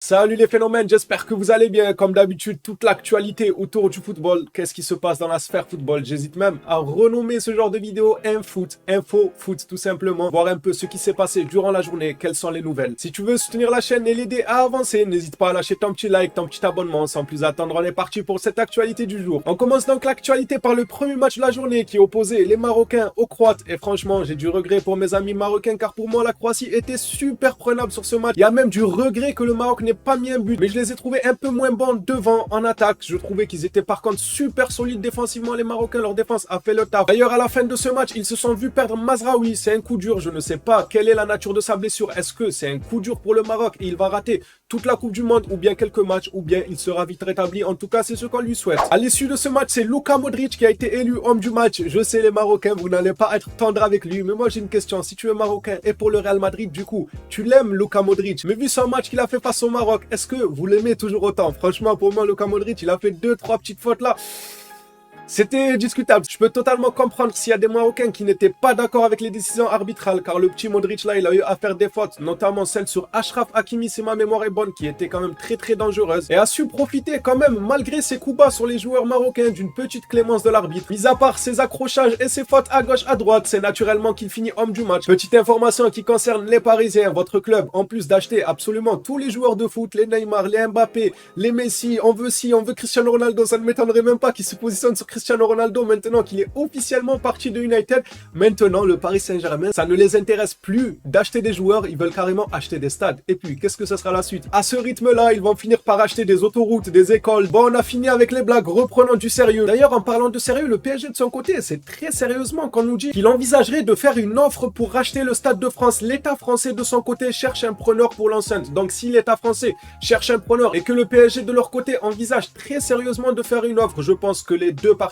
Salut les phénomènes, j'espère que vous allez bien. Comme d'habitude, toute l'actualité autour du football, qu'est-ce qui se passe dans la sphère football. J'hésite même à renommer ce genre de vidéo Info Foot tout simplement. Voir un peu ce qui s'est passé durant la journée, quelles sont les nouvelles. Si tu veux soutenir la chaîne et l'aider à avancer, n'hésite pas à lâcher ton petit like, ton petit abonnement. Sans plus attendre, on est parti pour cette actualité du jour. On commence donc l'actualité par le premier match de la journée qui opposait les Marocains aux Croates. Et franchement, j'ai du regret pour mes amis marocains car pour moi, la Croatie était super prenable sur ce match. Il y a même du regret que le Maroc n'ait pas mis un but, mais je les ai trouvés un peu moins bons devant en attaque. Je trouvais qu'ils étaient par contre super solides défensivement, les Marocains. Leur défense a fait le taf. D'ailleurs, à la fin de ce match, ils se sont vus perdre Mazraoui. C'est un coup dur. Je ne sais pas quelle est la nature de sa blessure. Est-ce que c'est un coup dur pour le Maroc et il va rater toute la Coupe du Monde ou bien quelques matchs ou bien il sera vite rétabli? En tout cas, c'est ce qu'on lui souhaite. À l'issue de ce match, c'est Luka Modric qui a été élu homme du match. Je sais les Marocains, vous n'allez pas être tendre avec lui, mais moi j'ai une question. Si tu es Marocain et pour le Real Madrid, du coup, tu l'aimes Luka Modric, mais vu son match qu'il a fait face au Maroc, est-ce que vous l'aimez toujours autant? Franchement, pour moi, Luka Modric, il a fait 2-3 petites fautes là. C'était discutable. Je peux totalement comprendre s'il y a des Marocains qui n'étaient pas d'accord avec les décisions arbitrales, car le petit Modric là, il a eu à faire des fautes, notamment celle sur Achraf Hakimi, si ma mémoire est bonne, qui était quand même très dangereuse, et a su profiter quand même, malgré ses coups bas sur les joueurs marocains, d'une petite clémence de l'arbitre. Mis à part ses accrochages et ses fautes à gauche à droite, c'est naturellement qu'il finit homme du match. Petite information qui concerne les Parisiens, votre club, en plus d'acheter absolument tous les joueurs de foot, les Neymar, les Mbappé, les Messi, on veut Cristiano Ronaldo, ça ne m'étonnerait même pas qu'il se positionne sur Cristiano Ronaldo maintenant qu'il est officiellement parti de United. Maintenant, le Paris Saint-Germain, ça ne les intéresse plus d'acheter des joueurs, ils veulent carrément acheter des stades. Et puis, qu'est-ce que ce sera la suite? À ce rythme-là, ils vont finir par acheter des autoroutes, des écoles. Bon, on a fini avec les blagues, reprenons du sérieux. D'ailleurs, en parlant de sérieux, le PSG de son côté, c'est très sérieusement qu'on nous dit qu'il envisagerait de faire une offre pour racheter le Stade de France. L'État français de son côté cherche un preneur pour l'enceinte. Donc, si l'État français cherche un preneur et que le PSG de leur côté envisage très sérieusement de faire une offre, je pense que les deux parties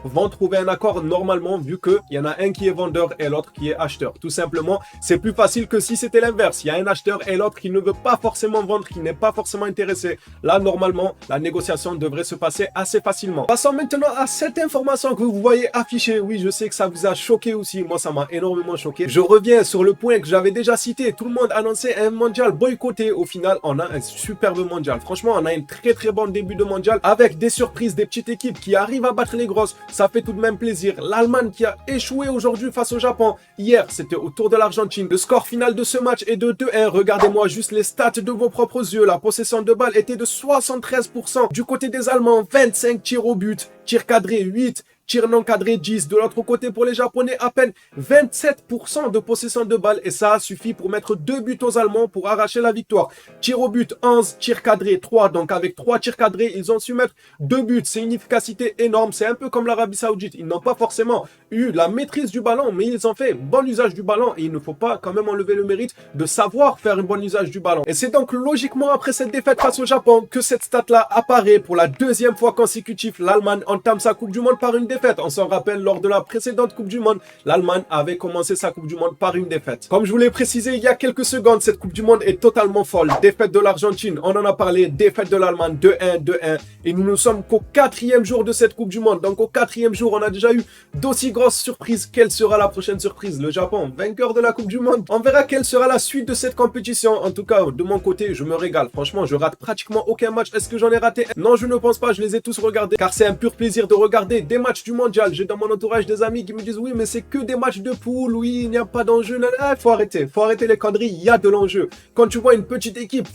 vont trouver un accord normalement, vu qu'il y en a un qui est vendeur et l'autre qui est acheteur. Tout simplement, c'est plus facile que si c'était l'inverse. Il y a un acheteur et l'autre qui ne veut pas forcément vendre, qui n'est pas forcément intéressé. Là, normalement, la négociation devrait se passer assez facilement. Passons maintenant à cette information que vous voyez affichée. Oui, je sais que ça vous a choqué aussi. Moi, ça m'a énormément choqué. Je reviens sur le point que j'avais déjà cité. Tout le monde annonçait un mondial boycotté. Au final, on a un superbe mondial. Franchement, on a un très bon début de mondial avec des surprises, des petites équipes qui arrivent à battre les grosses. Ça fait tout de même plaisir. L'Allemagne qui a échoué aujourd'hui face au Japon. Hier, c'était au tour de l'Argentine. Le score final de ce match est de 2-1. Regardez-moi juste les stats de vos propres yeux. La possession de balle était de 73%. Du côté des Allemands, 25 tirs au but. Tirs cadrés, 8. Tir non cadré 10. De l'autre côté, pour les Japonais, à peine 27% de possession de balle. Et ça a suffi pour mettre 2 buts aux Allemands pour arracher la victoire. Tir au but 11, tir cadré 3. Donc avec 3 tirs cadrés, ils ont su mettre 2 buts. C'est une efficacité énorme. C'est un peu comme l'Arabie Saoudite. Ils n'ont pas forcément eu la maîtrise du ballon, mais ils ont fait bon usage du ballon. Et il ne faut pas quand même enlever le mérite de savoir faire un bon usage du ballon. Et c'est donc logiquement après cette défaite face au Japon que cette stat-là apparaît. Pour la deuxième fois consécutive, l'Allemagne entame sa Coupe du Monde par une défaite. On s'en rappelle, lors de la précédente Coupe du Monde, l'Allemagne avait commencé sa Coupe du Monde par une défaite. Comme je vous l'ai précisé il y a quelques secondes, cette Coupe du Monde est totalement folle. Défaite de l'Argentine, on en a parlé, défaite de l'Allemagne, 2-1. Et nous ne sommes qu'au 4e jour de cette Coupe du Monde. Donc au 4e jour, on a déjà eu d'aussi grosses surprises. Quelle sera la prochaine surprise? Le Japon, vainqueur de la Coupe du Monde. On verra quelle sera la suite de cette compétition. En tout cas, de mon côté, je me régale. Franchement, je rate pratiquement aucun match. Est-ce que j'en ai raté? Non, je ne pense pas. Je les ai tous regardés. Car c'est un pur plaisir de regarder des matchs du mondial. J'ai dans mon entourage des amis qui me disent oui, mais c'est que des matchs de poule, oui, il n'y a pas d'enjeu. Faut arrêter les conneries, il y a de l'enjeu. Quand tu vois une petite équipe,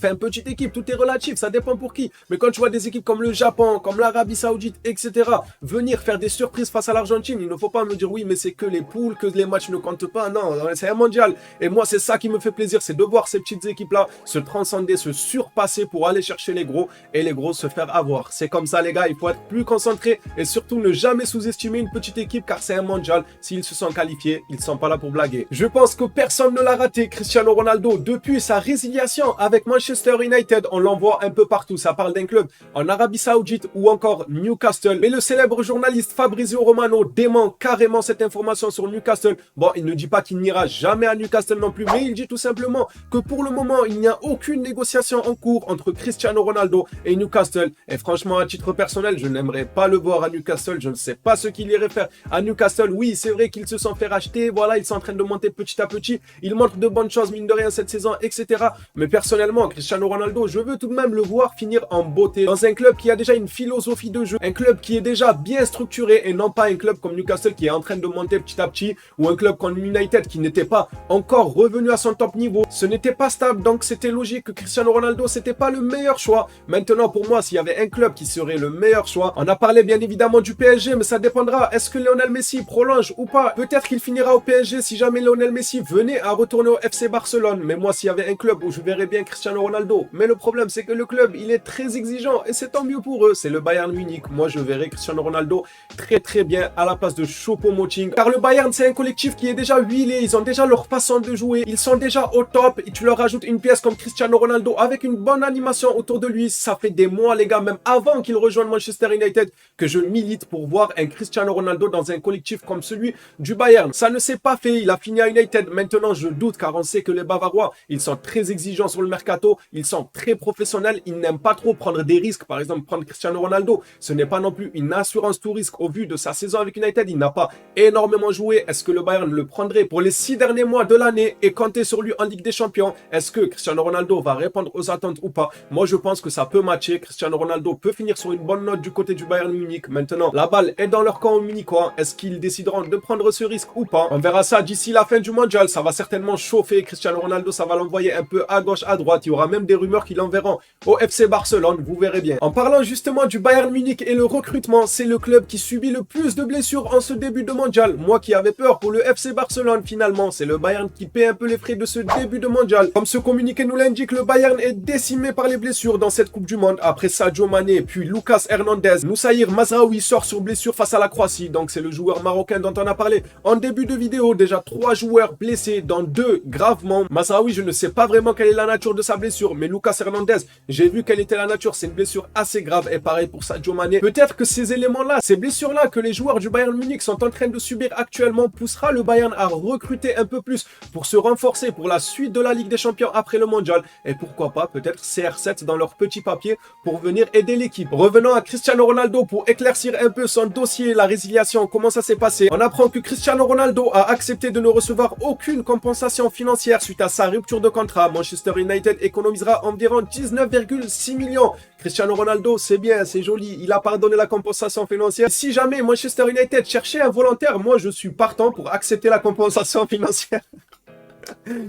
tout est relatif, ça dépend pour qui. Mais quand tu vois des équipes comme le Japon, comme l'Arabie Saoudite, etc., venir faire des surprises face à l'Argentine, il ne faut pas me dire oui, mais c'est que les poules, que les matchs ne comptent pas. Non, c'est un mondial. Et moi, c'est ça qui me fait plaisir, c'est de voir ces petites équipes-là se transcender, se surpasser pour aller chercher les gros et les gros se faire avoir. C'est comme ça, les gars, il faut être plus concentré et surtout ne jamais sous-estimer une petite équipe car c'est un mondial. S'ils se sont qualifiés, ils ne sont pas là pour blaguer. Je pense que personne ne l'a raté. Cristiano Ronaldo, depuis sa résiliation avec Manchester United, on l'envoie un peu partout. Ça parle d'un club en Arabie Saoudite ou encore Newcastle. Mais le célèbre journaliste Fabrizio Romano dément carrément cette information sur Newcastle. Bon, il ne dit pas qu'il n'ira jamais à Newcastle non plus, mais il dit tout simplement que pour le moment, il n'y a aucune négociation en cours entre Cristiano Ronaldo et Newcastle. Et franchement, à titre personnel, je n'aimerais pas le voir voir à Newcastle. Je ne sais pas ce qu'il irait faire à Newcastle. Oui, c'est vrai qu'ils se sont fait racheter. Voilà, ils sont en train de monter petit à petit. Ils montrent de bonnes choses, mine de rien, cette saison, etc. Mais personnellement, Cristiano Ronaldo, je veux tout de même le voir finir en beauté dans un club qui a déjà une philosophie de jeu, un club qui est déjà bien structuré et non pas un club comme Newcastle qui est en train de monter petit à petit ou un club comme United qui n'était pas encore revenu à son top niveau. Ce n'était pas stable, donc c'était logique que Cristiano Ronaldo, c'était pas le meilleur choix. Maintenant, pour moi, s'il y avait un club qui serait le meilleur choix, on a parlé bien évidemment du PSG, mais ça dépendra. Est-ce que Lionel Messi prolonge ou pas? Peut-être qu'il finira au PSG si jamais Lionel Messi venait à retourner au FC Barcelone. Mais moi, s'il y avait un club où je verrais bien Cristiano Ronaldo, mais le problème, c'est que le club, il est très exigeant et c'est tant mieux pour eux. C'est le Bayern Munich. Moi, je verrais Cristiano Ronaldo très bien à la place de Choupo-Moting. Car le Bayern, c'est un collectif qui est déjà huilé. Ils ont déjà leur façon de jouer. Ils sont déjà au top. Et tu leur rajoutes une pièce comme Cristiano Ronaldo avec une bonne animation autour de lui. Ça fait des mois, les gars, même avant qu'il rejoigne Manchester United, que je milite pour voir un Cristiano Ronaldo dans un collectif comme celui du Bayern. Ça ne s'est pas fait. Il a fini à United. Maintenant, je doute car on sait que les Bavarois, ils sont très exigeants sur le mercato. Ils sont très professionnels. Ils n'aiment pas trop prendre des risques. Par exemple, prendre Cristiano Ronaldo, ce n'est pas non plus une assurance tout risque au vu de sa saison avec United. Il n'a pas énormément joué. Est-ce que le Bayern le prendrait pour les 6 derniers mois de l'année et compter sur lui en Ligue des Champions? Est-ce que Cristiano Ronaldo va répondre aux attentes ou pas? Moi, je pense que ça peut matcher. Cristiano Ronaldo peut finir sur une bonne note du côté du Bayern Munich. Maintenant, la balle est dans leur camp au Munichois. Est-ce qu'ils décideront de prendre ce risque ou pas? On verra ça d'ici la fin du mondial. Ça va certainement chauffer. Cristiano Ronaldo, ça va l'envoyer un peu à gauche, à droite. Il y aura même des rumeurs qui l'enverront au FC Barcelone. Vous verrez bien. En parlant justement du Bayern Munich et le recrutement, c'est le club qui subit le plus de blessures en ce début de mondial. Moi qui avais peur pour le FC Barcelone, finalement, c'est le Bayern qui paie un peu les frais de ce début de mondial. Comme ce communiqué nous l'indique, le Bayern est décimé par les blessures dans cette Coupe du Monde. Après Sadio Mané, puis Lucas Hernandez, Noussaïr Mazraoui sort sur blessure face à la Croatie. Donc c'est le joueur marocain dont on a parlé en début de vidéo. Déjà 3 joueurs blessés, dont 2 gravement. Mazraoui, je ne sais pas vraiment quelle est la nature de sa blessure, mais Lucas Hernandez, j'ai vu quelle était la nature. C'est une blessure assez grave et pareil pour Sadio Mané. Peut-être que ces éléments-là, ces blessures-là que les joueurs du Bayern Munich sont en train de subir actuellement poussera le Bayern à recruter un peu plus pour se renforcer pour la suite de la Ligue des Champions après le mondial. Et pourquoi pas peut-être CR7 dans leur petit papier pour venir aider l'équipe. Revenons à Cristiano Ronaldo pour éclaircir un peu son dossier, la résiliation, comment ça s'est passé. On apprend que Cristiano Ronaldo a accepté de ne recevoir aucune compensation financière suite à sa rupture de contrat. Manchester United économisera environ 19,6 millions. Cristiano Ronaldo, c'est bien, c'est joli, il a pardonné la compensation financière. Si jamais Manchester United cherchait un volontaire, moi je suis partant pour accepter la compensation financière.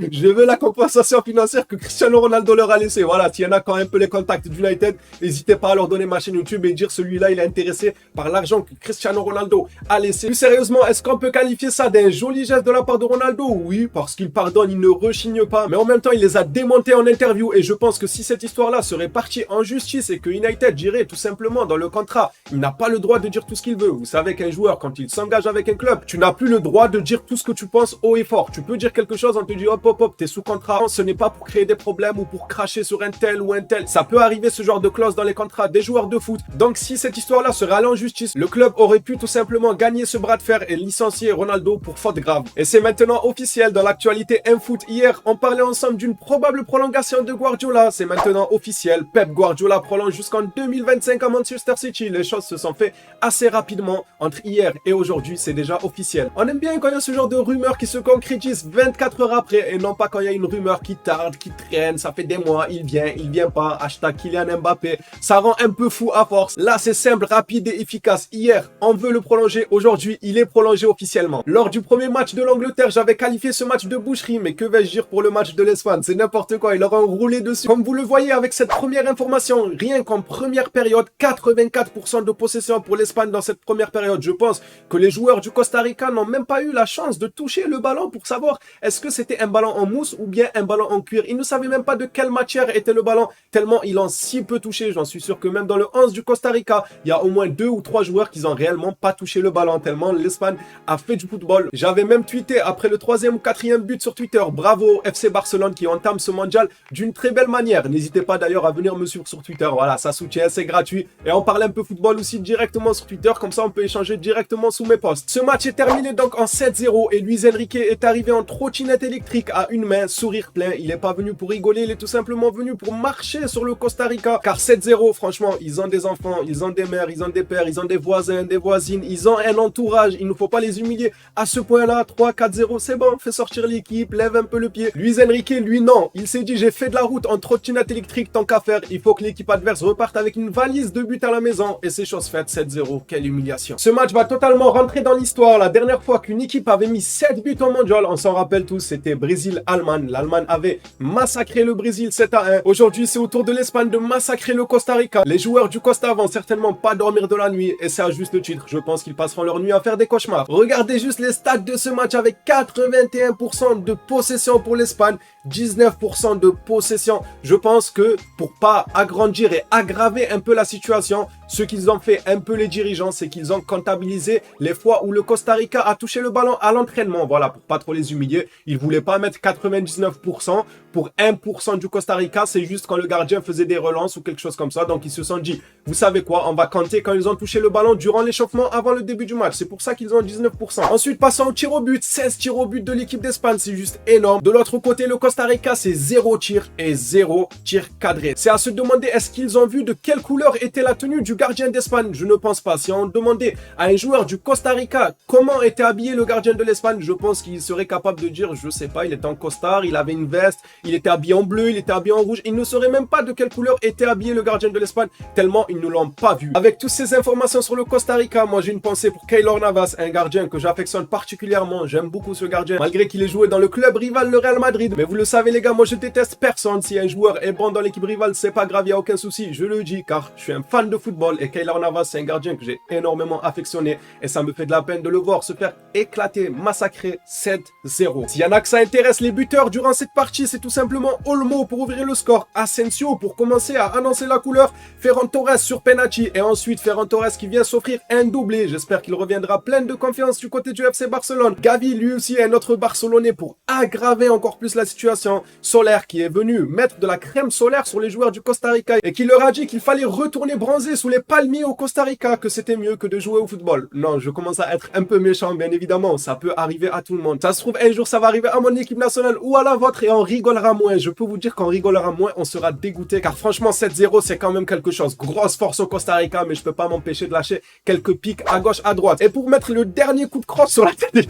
Je veux la compensation financière que Cristiano Ronaldo leur a laissée. Voilà, s'il y en a quand même un peu les contacts d'United, n'hésitez pas à leur donner ma chaîne YouTube et dire celui-là, il est intéressé par l'argent que Cristiano Ronaldo a laissé. Plus sérieusement, est-ce qu'on peut qualifier ça d'un joli geste de la part de Ronaldo? Oui, parce qu'il pardonne, il ne rechigne pas. Mais en même temps, il les a démontés en interview. Et je pense que si cette histoire-là serait partie en justice et que United dirait tout simplement dans le contrat, il n'a pas le droit de dire tout ce qu'il veut. Vous savez qu'un joueur, quand il s'engage avec un club, tu n'as plus le droit de dire tout ce que tu penses haut et fort. Tu peux dire quelque chose en te dit hop, t'es sous contrat. Ce n'est pas pour créer des problèmes ou pour cracher sur un tel ou un tel. Ça peut arriver ce genre de clause dans les contrats des joueurs de foot. Donc si cette histoire-là serait allée en justice, le club aurait pu tout simplement gagner ce bras de fer et licencier Ronaldo pour faute grave. Et c'est maintenant officiel dans l'actualité Foot. Hier, on parlait ensemble d'une probable prolongation de Guardiola. C'est maintenant officiel. Pep Guardiola prolonge jusqu'en 2025 à Manchester City. Les choses se sont fait assez rapidement. Entre hier et aujourd'hui, c'est déjà officiel. On aime bien quand il y a ce genre de rumeurs qui se concrétisent 24 heures après et non pas quand il y a une rumeur qui tarde, qui traîne, ça fait des mois, il vient pas, hashtag Kylian Mbappé, ça rend un peu fou à force. Là, c'est simple, rapide et efficace. Hier, on veut le prolonger, aujourd'hui, il est prolongé officiellement. Lors du premier match de l'Angleterre, j'avais qualifié ce match de boucherie, mais que vais-je dire pour le match de l'Espagne? C'est n'importe quoi, ils leur ont roulé dessus. Comme vous le voyez avec cette première information, rien qu'en première période, 84% de possession pour l'Espagne dans cette première période. Je pense que les joueurs du Costa Rica n'ont même pas eu la chance de toucher le ballon pour savoir est-ce que c'était un ballon en mousse ou bien un ballon en cuir. Ils ne savaient même pas de quelle matière était le ballon, tellement ils l'ont si peu touché. J'en suis sûr que même dans le 11 du Costa Rica, il y a au moins 2 ou 3 joueurs qui n'ont réellement pas touché le ballon, tellement l'Espagne a fait du football. J'avais même tweeté après le 3e ou 4e but sur Twitter, bravo FC Barcelone qui entame ce mondial d'une très belle manière. N'hésitez pas d'ailleurs à venir me suivre sur Twitter, voilà, ça soutient, c'est gratuit. Et on parle un peu football aussi directement sur Twitter, comme ça on peut échanger directement sous mes posts. Ce match est terminé donc en 7-0 et Luis Enrique est arrivé en trottinette électrique à une main, sourire plein. Il n'est pas venu pour rigoler, il est tout simplement venu pour marcher sur le Costa Rica. Car 7-0, franchement, ils ont des enfants, ils ont des mères, ils ont des pères, ils ont des voisins, des voisines, ils ont un entourage. Il ne faut pas les humilier à ce point-là. 3-4-0, c'est bon, fais sortir l'équipe, lève un peu le pied. Luis Enrique, lui, non. Il s'est dit, j'ai fait de la route en trottinette électrique, tant qu'à faire. Il faut que l'équipe adverse reparte avec une valise de buts à la maison. Et c'est chose faite, 7-0. Quelle humiliation. Ce match va totalement rentrer dans l'histoire. La dernière fois qu'une équipe avait mis 7 buts au mondial, on s'en rappelle tous, c'était Brésil-Allemagne. L'Allemagne avait massacré le Brésil 7-1. Aujourd'hui, c'est au tour de l'Espagne de massacrer le Costa Rica. Les joueurs du Costa vont certainement pas dormir de la nuit. Et c'est à juste titre. Je pense qu'ils passeront leur nuit à faire des cauchemars. Regardez juste les stats de ce match avec 81% de possession pour l'Espagne, 19% de possession. Je pense que pour pas agrandir et aggraver un peu la situation, ce qu'ils ont fait un peu les dirigeants, c'est qu'ils ont comptabilisé les fois où le Costa Rica a touché le ballon à l'entraînement. Voilà, pour pas trop les humilier. Ils voulaient pas mettre 99% pour 1% du Costa Rica. C'est juste quand le gardien faisait des relances ou quelque chose comme ça. Donc ils se sont dit, vous savez quoi, on va compter quand ils ont touché le ballon durant l'échauffement avant le début du match. C'est pour ça qu'ils ont 19%. Ensuite, passons au tir au but. 16 tirs au but de l'équipe d'Espagne. C'est juste énorme. De l'autre côté, le Costa Rica, c'est 0 tir et 0 tir cadré. C'est à se demander, est-ce qu'ils ont vu de quelle couleur était la tenue du gardien d'Espagne? Je ne pense pas. Si on demandait à un joueur du Costa Rica comment était habillé le gardien de l'Espagne, je pense qu'il serait capable de dire, je sais pas, il était en costard, il avait une veste, il était habillé en bleu, il était habillé en rouge. Il ne saurait même pas de quelle couleur était habillé le gardien de l'Espagne, tellement ils ne l'ont pas vu. Avec toutes ces informations sur le Costa Rica, moi j'ai une pensée pour Keylor Navas, un gardien que j'affectionne particulièrement. J'aime beaucoup ce gardien, malgré qu'il ait joué dans le club rival, le Real Madrid. Mais vous le savez les gars, moi je déteste personne. Si un joueur est bon dans l'équipe rivale, c'est pas grave, il n'y a aucun souci. Je le dis car je suis un fan de football et Keylor Navas, c'est un gardien que j'ai énormément affectionné. Et ça me fait de la peine de le voir se faire éclater, massacrer 7-0. S'il y en a que ça intéresse les buteurs durant cette partie, c'est tout simplement Olmo pour ouvrir le score, Asensio pour commencer à annoncer la couleur, Ferran Torres sur penalty et ensuite Ferran Torres qui vient s'offrir un doublé. J'espère qu'il reviendra plein de confiance du côté du FC Barcelone. Gavi lui aussi est notre Barcelonais pour aggraver encore plus la situation. Soler qui est venu mettre de la crème solaire sur les joueurs du Costa Rica et qui leur a dit qu'il fallait retourner bronzer sous les palmiers au Costa Rica, que c'était mieux que de jouer au football. Non, je commence à être un peu méchant, bien évidemment, ça peut arriver à tout le monde. Ça se trouve, un jour, ça va arriver à mon équipe nationale ou à la vôtre et on rigolera moins. Je peux vous dire qu'on rigolera moins, on sera dégoûté, car franchement, 7-0, c'est quand même quelque chose. Grosse force au Costa Rica, mais je peux pas m'empêcher de lâcher quelques pics à gauche, à droite. Et pour mettre le dernier coup de crosse sur la tête...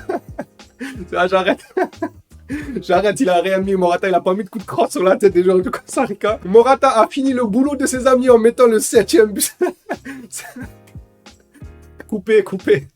J'arrête. J'arrête, il a rien mis. Morata, il a pas mis de coup de crosse sur la tête des joueurs du Costa Rica. Morata a fini le boulot de ses amis en mettant le 7e but. Coupé, coupé.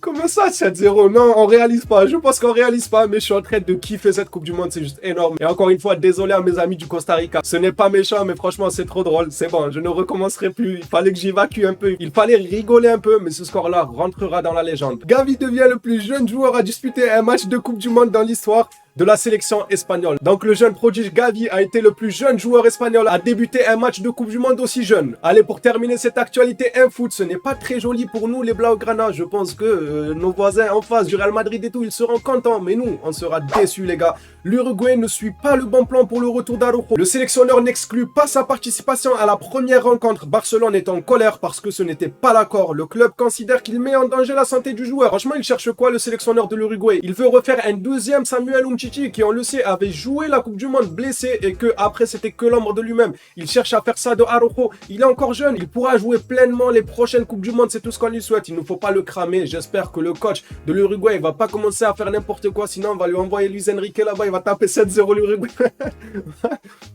Comment ça, 7-0? Non, on réalise pas. Je pense qu'on réalise pas, mais je suis en train de kiffer cette Coupe du Monde. C'est juste énorme. Et encore une fois, désolé à mes amis du Costa Rica. Ce n'est pas méchant, mais franchement, c'est trop drôle. C'est bon, je ne recommencerai plus. Il fallait que j'évacue un peu. Il fallait rigoler un peu, mais ce score-là rentrera dans la légende. Gavi devient le plus jeune joueur à disputer un match de Coupe du Monde dans l'histoire de la sélection espagnole. Donc le jeune prodige Gavi a été le plus jeune joueur espagnol à débuter un match de Coupe du Monde aussi jeune. Allez, pour terminer cette actualité foot, ce n'est pas très joli pour nous les Blaugrana. Je pense que nos voisins en face du Real Madrid et tout, ils seront contents, mais nous, on sera déçus les gars. L'Uruguay ne suit pas le bon plan pour le retour d'Araujo. Le sélectionneur n'exclut pas sa participation à la première rencontre. Barcelone est en colère parce que ce n'était pas l'accord. Le club considère qu'il met en danger la santé du joueur. Franchement, il cherche quoi le sélectionneur de l'Uruguay? Il veut refaire un deuxième Samuel Umtiti qui, on le sait, avait joué la Coupe du Monde blessé et que après c'était que l'ombre de lui-même. Il cherche à faire ça de Araujo. Il est encore jeune, il pourra jouer pleinement les prochaines Coupes du Monde, c'est tout ce qu'on lui souhaite. Il ne faut pas le cramer. J'espère que le coach de l'Uruguay va pas commencer à faire n'importe quoi, sinon on va lui envoyer Luis Enrique là-bas, il va taper 7-0 l'Uruguay.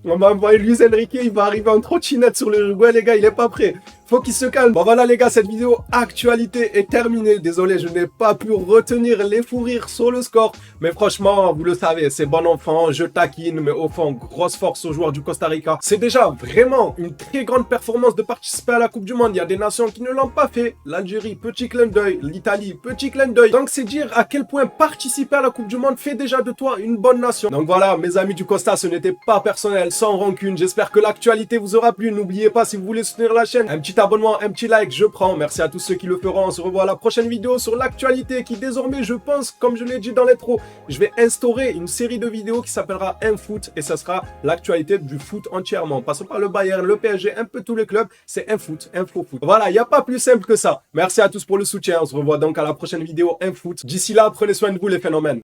On va envoyer Luis Enrique, il va arriver en trottinette sur l'Uruguay, les gars, il est pas prêt. Faut qu'il se calme. Bon voilà les gars, cette vidéo actualité est terminée. Désolé, je n'ai pas pu retenir les fous rires sur le score. Mais franchement, vous le savez, c'est bon enfant, je taquine, mais au fond, grosse force aux joueurs du Costa Rica. C'est déjà vraiment une très grande performance de participer à la Coupe du Monde. Il y a des nations qui ne l'ont pas fait. L'Algérie, petit clin d'œil. L'Italie, petit clin d'œil. Donc c'est dire à quel point participer à la Coupe du Monde fait déjà de toi une bonne nation. Donc voilà, mes amis du Costa, ce n'était pas personnel, sans rancune. J'espère que l'actualité vous aura plu. N'oubliez pas, si vous voulez soutenir la chaîne, un petit abonnement, un petit like, je prends. Merci à tous ceux qui le feront. On se revoit à la prochaine vidéo sur l'actualité qui désormais, je pense, comme je l'ai dit dans l'intro, je vais instaurer une série de vidéos qui s'appellera Infoot et ça sera l'actualité du foot entièrement. Passons par le Bayern, le PSG, un peu tous les clubs, c'est Infoot, Info Foot. Voilà, il n'y a pas plus simple que ça. Merci à tous pour le soutien. On se revoit donc à la prochaine vidéo Infoot. D'ici là, prenez soin de vous les phénomènes.